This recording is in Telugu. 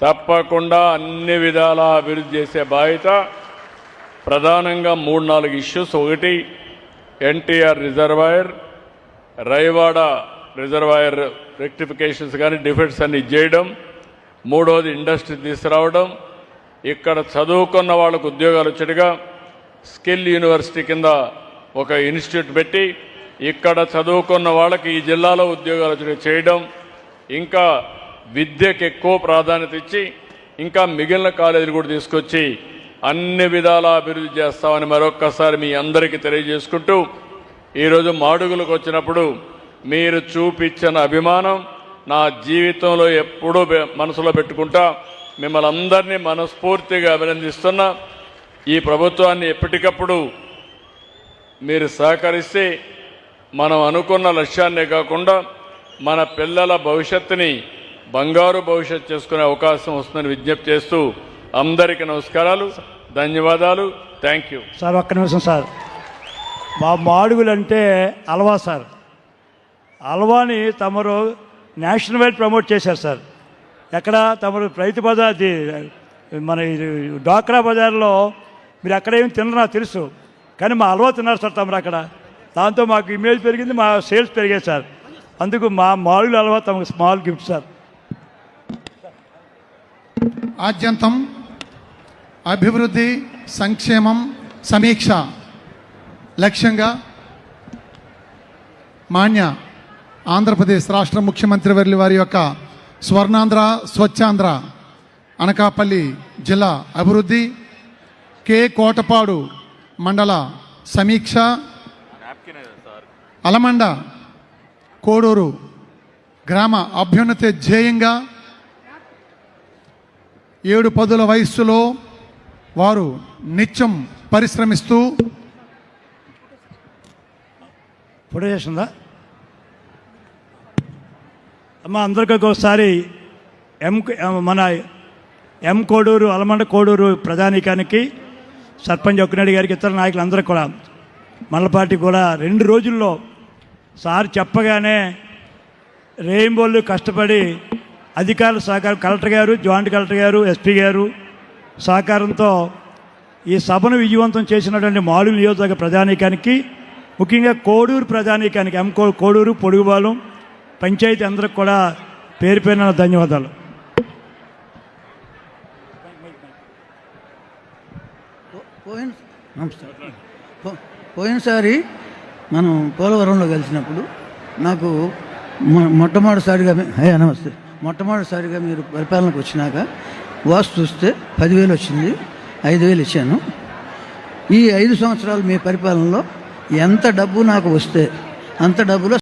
తప్పకుండా అన్ని విధాలా అభివృద్ధి చేసే బాధ్యత ప్రధానంగా 3-4 ఇష్యూస్. ఒకటి NTR reservoir, Raiwada reservoir rectifications కానీ డిఫెక్ట్స్ అన్ని చేయడం. మూడోది ఇండస్ట్రీ తీసుకురావడం. ఇక్కడ చదువుకున్న వాళ్ళకు ఉద్యోగాలు వచ్చేట్టుగా స్కిల్ యూనివర్సిటీ కింద ఒక ఇన్స్టిట్యూట్ పెట్టి ఇక్కడ చదువుకున్న వాళ్ళకి ఈ జిల్లాలో ఉద్యోగాలు వచ్చేట్టుగా చేయడం. ఇంకా విద్యకు ఎక్కువ ప్రాధాన్యత ఇచ్చి ఇంకా మిగిలిన కాలేజీలు కూడా తీసుకొచ్చి అన్ని విధాలా అభివృద్ధి చేస్తామని మరొక్కసారి మీ అందరికీ తెలియజేసుకుంటూ, ఈరోజు మాడుగులకు వచ్చినప్పుడు మీరు చూపించిన అభిమానం నా జీవితంలో ఎప్పుడూ మనసులో పెట్టుకుంటా. మిమ్మల్ని అందరినీ మనస్ఫూర్తిగా అభినందిస్తున్నా. ఈ ప్రభుత్వాన్ని ఎప్పటికప్పుడు మీరు సహకరిస్తే మనం అనుకున్న లక్ష్యాన్నే కాకుండా మన పిల్లల భవిష్యత్తుని బంగారు భవిష్యత్తు చేసుకునే అవకాశం వస్తుందని విజ్ఞప్తి చేస్తూ అందరికీ నమస్కారాలు, ధన్యవాదాలు. Thank you sir. ఒక్క నిమిషం సార్. మా మాడుగులు అంటే అల్వా సార్. అల్వాని తమరు నేషనల్ వైడ్ ప్రమోట్ చేశారు సార్. ఎక్కడ తమరు రైతు బజార్ మన డ్వాక్రా బజార్లో మీరు అక్కడేమి తినరు నాకు తెలుసు, కానీ మా అల్వా తిన్నారు సార్ తమరు అక్కడ. దాంతో మాకు ఇమేజ్ పెరిగింది, మా సేల్స్ పెరిగాయి సార్. అందుకు మా మాడుగుల అల్వా తమకు స్మాల్ గిఫ్ట్ సార్. ఆద్యంతం అభివృద్ధి, సంక్షేమం, సమీక్ష లక్ష్యంగా మాన్య ఆంధ్రప్రదేశ్ రాష్ట్ర ముఖ్యమంత్రి వర్యుల వారి యొక్క స్వర్ణాంధ్ర స్వచ్ఛాంధ్ర అనకాపల్లి జిల్లా అభివృద్ధి, కే కోటపాడు మండల సమీక్ష, అలమండ కోడూరు గ్రామ అభ్యున్నతి ధ్యేయంగా 7 పదుల వయస్సులో వారు నిత్యం పరిశ్రమిస్తూ ఫోటో చేస్తుందా అమ్మ? అందరికీ ఒకసారి మన ఎం కోడూరు, అలమండ కోడూరు ప్రజానీకానికి, సర్పంచ్ ఒక్కనాయుడు గారికి, ఇతర నాయకులందరూ కూడా మల్లపాటి కూడా 2 రోజుల్లో సార్ చెప్పగానే రెయిన్బోలు కష్టపడి అధికారుల సహకారం, కలెక్టర్ గారు, జాయింట్ కలెక్టర్ గారు, ఎస్పీ గారు సహకారంతో ఈ సభను విజయవంతం చేసినటువంటి మాడుగుల నియోజకవర్గ ప్రజానీకానికి, ముఖ్యంగా కోడూరు ప్రజానీకానికి, కోడూరు, పొడుగుబాలెం పంచాయతీ అందరికి కూడా పేరు పేరున ధన్యవాదాలు. పోయినసారి మనం పోలవరంలో కలిసినప్పుడు నాకు మొట్టమొదటిసారిగా మీరు పరిపాలనకు వచ్చినాక వాస్తు చూస్తే 10,000 వచ్చింది, 5,000 ఇచ్చాను. ఈ 5 సంవత్సరాలు మీ పరిపాలనలో ఎంత డబ్బు నాకు వస్తే అంత డబ్బులో